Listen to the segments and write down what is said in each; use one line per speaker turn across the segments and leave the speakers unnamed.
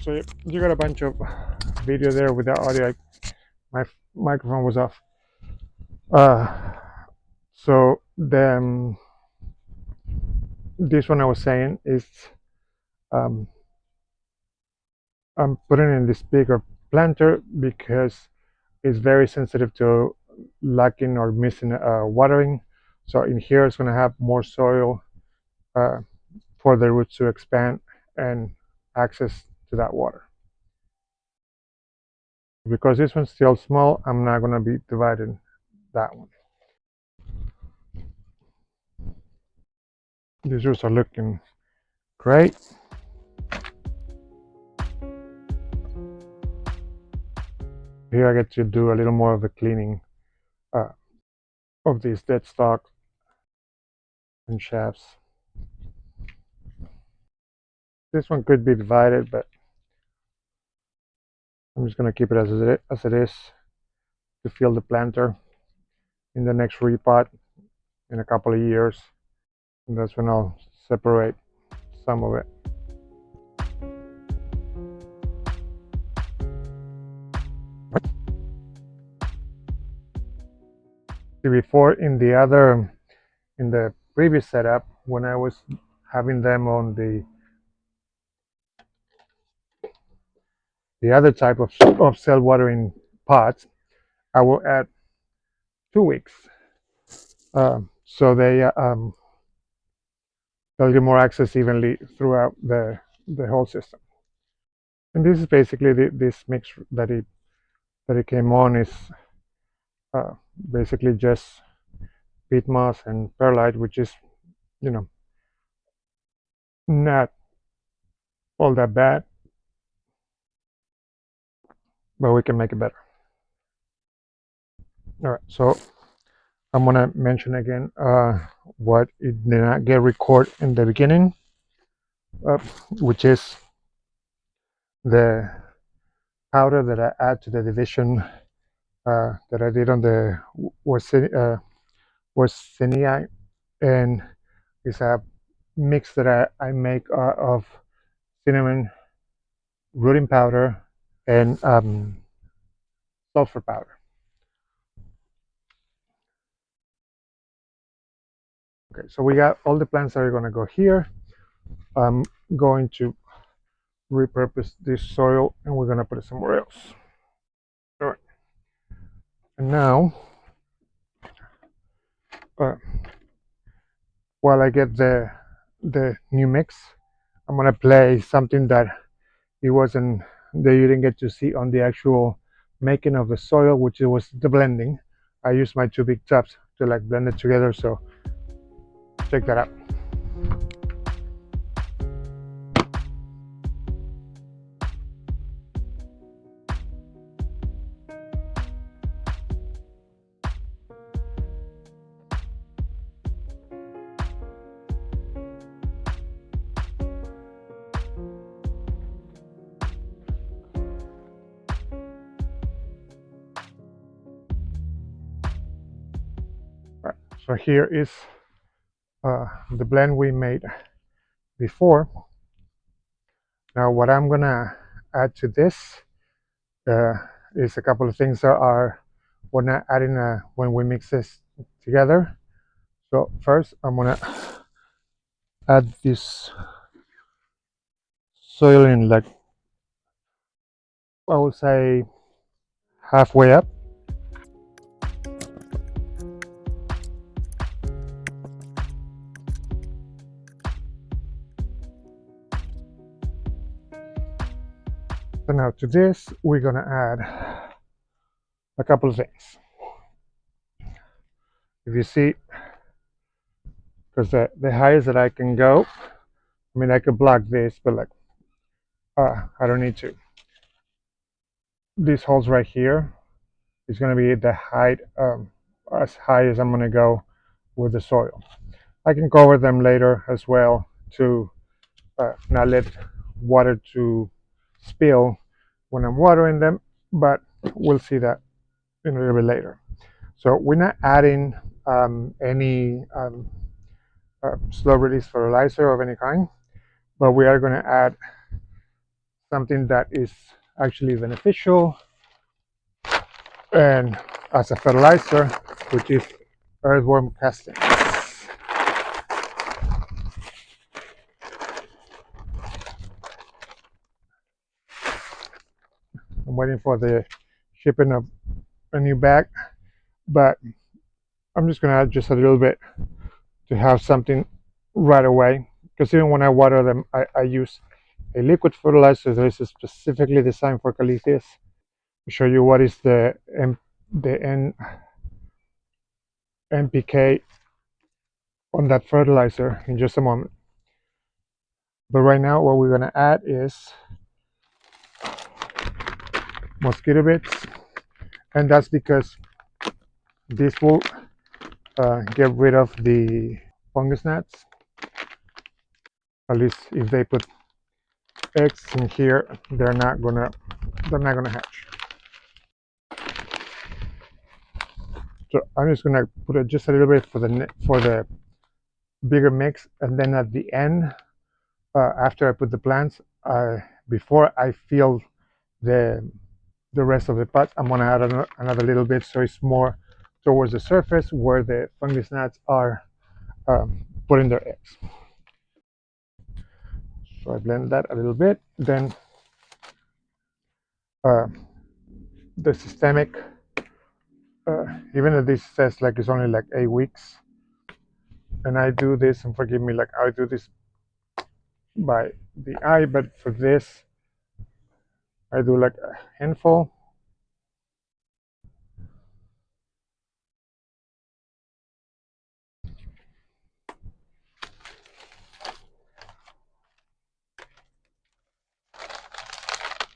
So you got a bunch of video there without audio. My microphone was off. So then this one I was saying is um, I'm putting in this bigger planter because it's very sensitive to lacking or missing watering. So in here it's going to have more soil uh, for the roots to expand and access to that water. Because this one's still small, I'm not going to be dividing that one. These roots are looking great. Here I get to do a little more of the cleaning uh, of these dead stalks and shafts. This one could be divided, but I'm just going to keep it as it is to fill the planter in the next repot in a couple of years. And that's when I'll separate some of it. See, before in the previous setup, when I was having them on the other type of cell watering pots, I will add 2 weeks. So they'll get more access evenly throughout the whole system. And this is basically this mix that it came on is basically just peat moss and perlite, which is, you know, not all that bad, but we can make it better. All right, so I'm gonna mention again what it did not get recorded in the beginning, which is the powder that I add to the division that I did on the Warsinia, and it's a mix that I make of cinnamon, rooting powder, and sulfur powder. Okay, so we got all the plants that are going to go here. I'm going to repurpose this soil and we're going to put it somewhere else. All right. And now, while I get the new mix, I'm going to play something that you didn't get to see on the actual making of the soil, which was the blending. I used my 2 big tubs to like blend it together, so check that out. Right, so here is the blend we made before. Now what I'm gonna add to this is a couple of things that are we're not adding when we mix this together. So first I'm gonna add this soil in, like, I would say halfway up. So now to this we're gonna add a couple of things. If you see, because the highest that I can go, I mean I could block this, but like I don't need to. These holes right here is going to be the height, as high as I'm going to go with the soil. I can cover them later as well to not let water to spill when I'm watering them, but we'll see that in a little bit later. So we're not adding any slow release fertilizer of any kind, but we are going to add something that is actually beneficial, and as a fertilizer, which is earthworm casting. I'm waiting for the shipping of a new bag, but I'm just gonna add just a little bit to have something right away. Because even when I water them, I use a liquid fertilizer that is specifically designed for Calatheas. I'll show you what is the NPK on that fertilizer in just a moment. But right now, what we're gonna add is mosquito bits, and that's because this will get rid of the fungus gnats. At least if they put eggs in here, they're not gonna hatch. So I'm just gonna put it just a little bit for the bigger mix, and then at the end, after I put the plants, before I fill the the rest of the pot, I'm gonna add another little bit so it's more towards the surface where the fungus gnats are putting their eggs. So I blend that a little bit. Then uh, the systemic, even if this says like it's only like 8 weeks, and I do this, and forgive me, like I do this by the eye, but for this I do like a handful.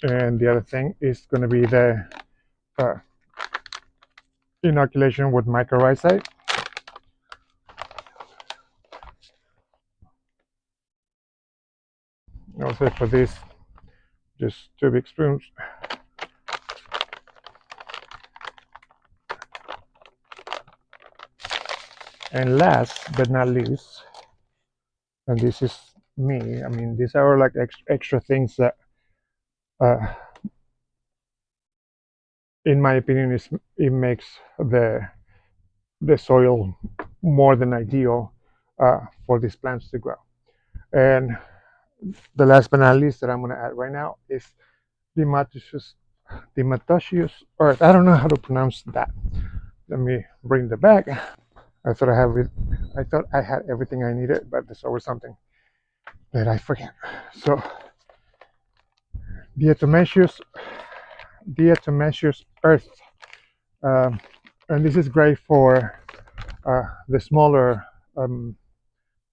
And the other thing is going to be the uh, inoculation with mycorrhizate. Also for this, just 2 big spoons. And last but not least, and this is me, I mean, these are like extra things that, uh, in my opinion, it makes the soil more than ideal for these plants to grow. And the last but not least that I'm going to add right now is diatomaceous earth. I don't know how to pronounce that. Let me bring the bag. I thought I have it. I thought I had everything I needed, but there's always something that I forget. So diatomaceous earth, um, and this is great for the smaller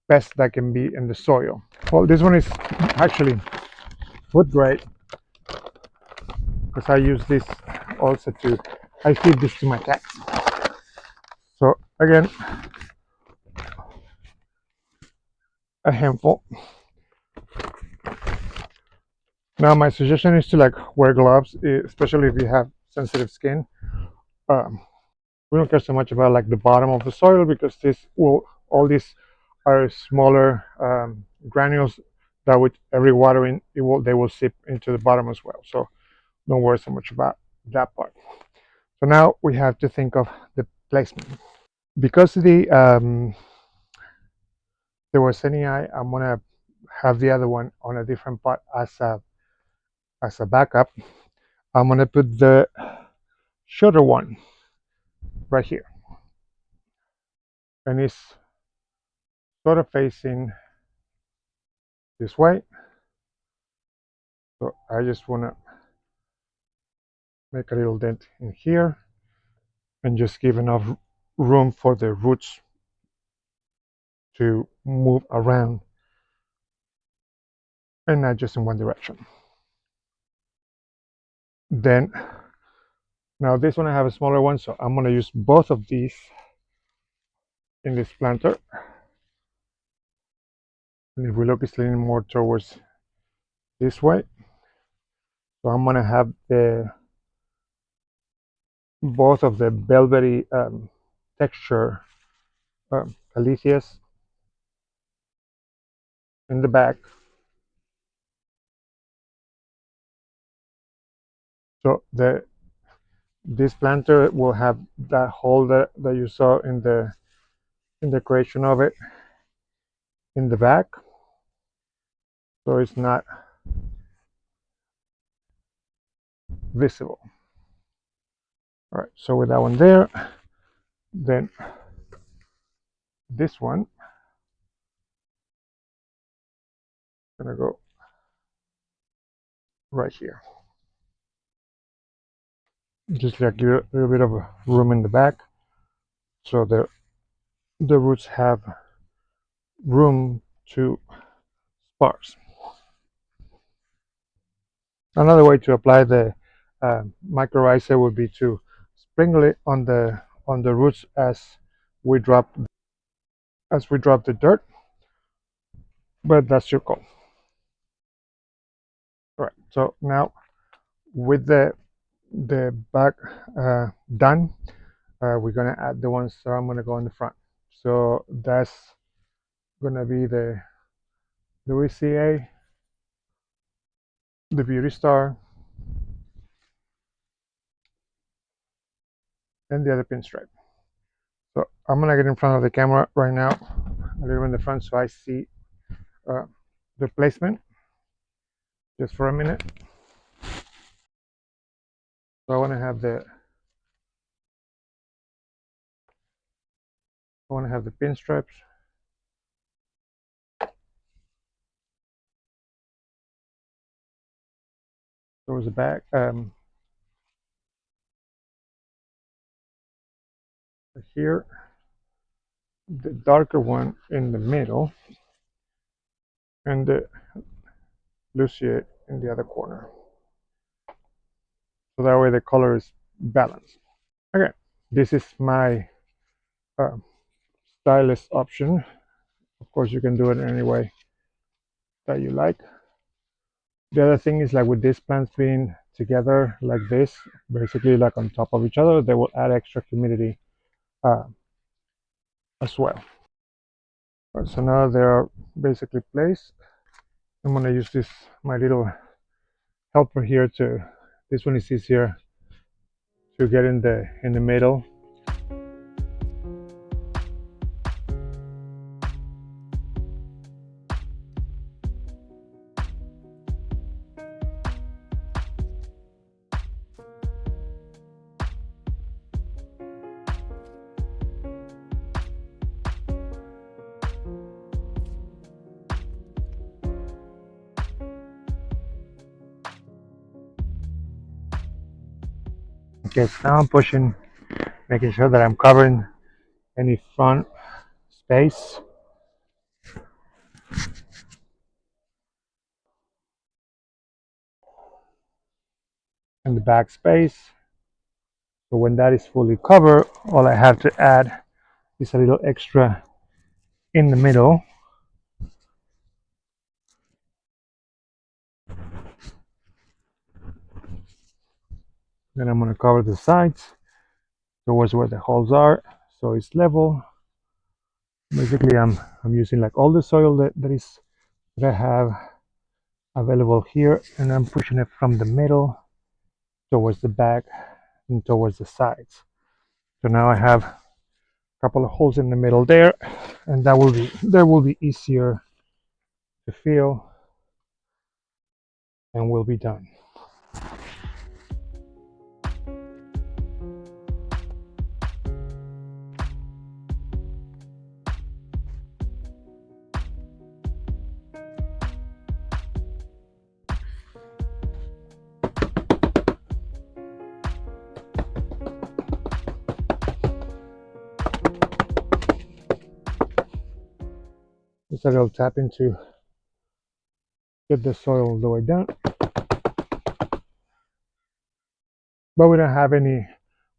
pests that can be in the soil. Well, this one is actually food grade because I use this also I feed this to my cats. So again, a handful. Now my suggestion is to like wear gloves, especially if you have sensitive skin. Um, we don't care so much about like the bottom of the soil because all these are smaller granules that with every watering they will seep into the bottom as well. So don't worry so much about that part. So now we have to think of the placement. Because the Rosenii, I'm gonna have the other one on a different pot as a backup. I'm gonna put the shorter one right here, and it's sort of facing this way. So I just wanna make a little dent in here and just give enough room for the roots to move around and not just in one direction. Then now this one I have a smaller one, so I'm gonna use both of these in this planter. And if we look, it's leaning more towards this way. So I'm gonna have both of the velvety texture Calatheas in the back, So this planter will have that hole that you saw in the creation of it in the back, so it's not visible. All right, so with that one there, then this one gonna go right here. Just like give it a little bit of room in the back, so the roots have room to sparse. Another way to apply the mycorrhiza would be to sprinkle it on the roots we drop as we drop the dirt, but that's your call. All right, so now with the back done, we're gonna add the ones that I'm gonna go in the front. So that's gonna be the Louisia, the Beauty Star, and the other pinstripe. So I'm gonna get in front of the camera right now, a little in the front, so I see the placement just for a minute. So I want to have the pinstripes towards the back. Here, the darker one in the middle, and the Lucia in the other corner. So that way the color is balanced. Okay, this is my uh, stylus option. Of course, you can do it any way that you like. The other thing is, like with these plants being together like this, basically like on top of each other, they will add extra humidity as well. Right, so now they are basically placed. I'm going to use my little helper here this one is easier to get in the middle. Okay, so now I'm pushing, making sure that I'm covering any front space. And the back space. So when that is fully covered, all I have to add is a little extra in the middle. Then I'm going to cover the sides towards where the holes are, so it's level. Basically, I'm using like all the soil that I have available here, and I'm pushing it from the middle towards the back and towards the sides. So now I have a couple of holes in the middle there, and that will be easier to fill, and we'll be done. Just a little tapping to get the soil all the way down. But we don't have any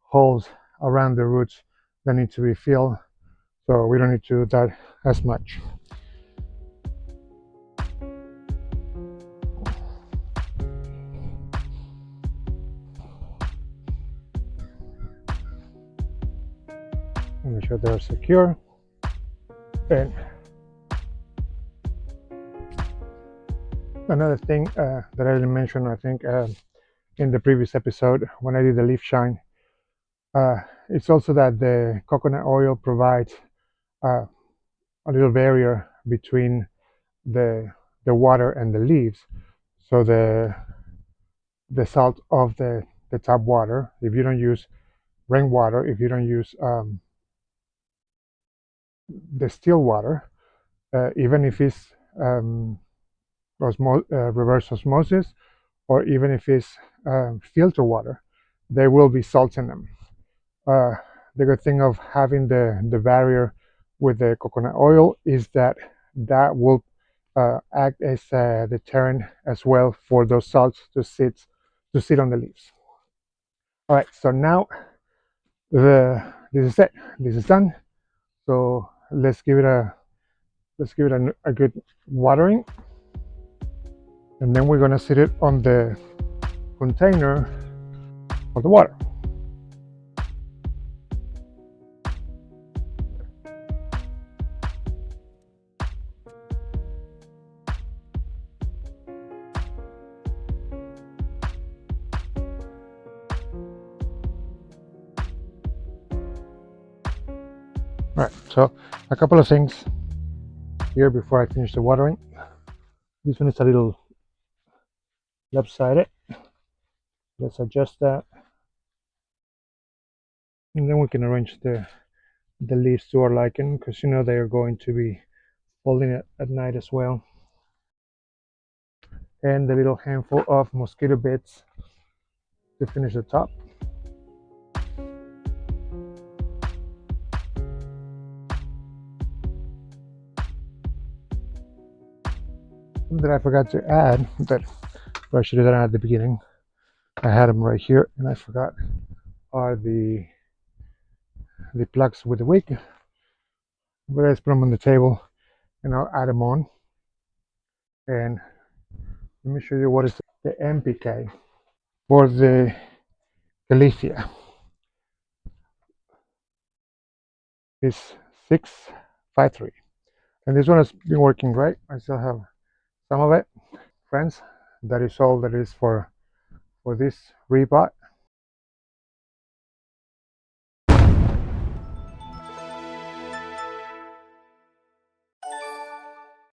holes around the roots that need to be filled, so we don't need to do that as much. Make sure they're secure. And another thing that I didn't mention, I think in the previous episode when I did the leaf shine. Uh, it's also that the coconut oil provides uh, a little barrier between the the water and the leaves, so the salt of the tap water, if you don't use rainwater, if you don't use the still water, even if it's reverse osmosis, or even if it's filter water, there will be salts in them. Uh, the good thing of having the barrier with the coconut oil is that that will act as a deterrent as well for those salts to sit on the leaves. All right, so now this is it. This is done. So let's give it a good watering, and then we're gonna sit it on the container for the water. All right, so a couple of things here before I finish the watering. This one is a little lopsided. Let's adjust that, and then we can arrange the leaves to our liking, because you know they are going to be falling at night as well. And the little handful of mosquito bits to finish the top. That I forgot to add, that I should have done at the beginning. I had them right here, and I forgot. Are the plugs with the wick? But let's put them on the table, and I'll add them on. And let me show you what is the MPK for the Calathea. Is 653, and this one has been working great. I still have some of it, friends. That is all that is for this repot.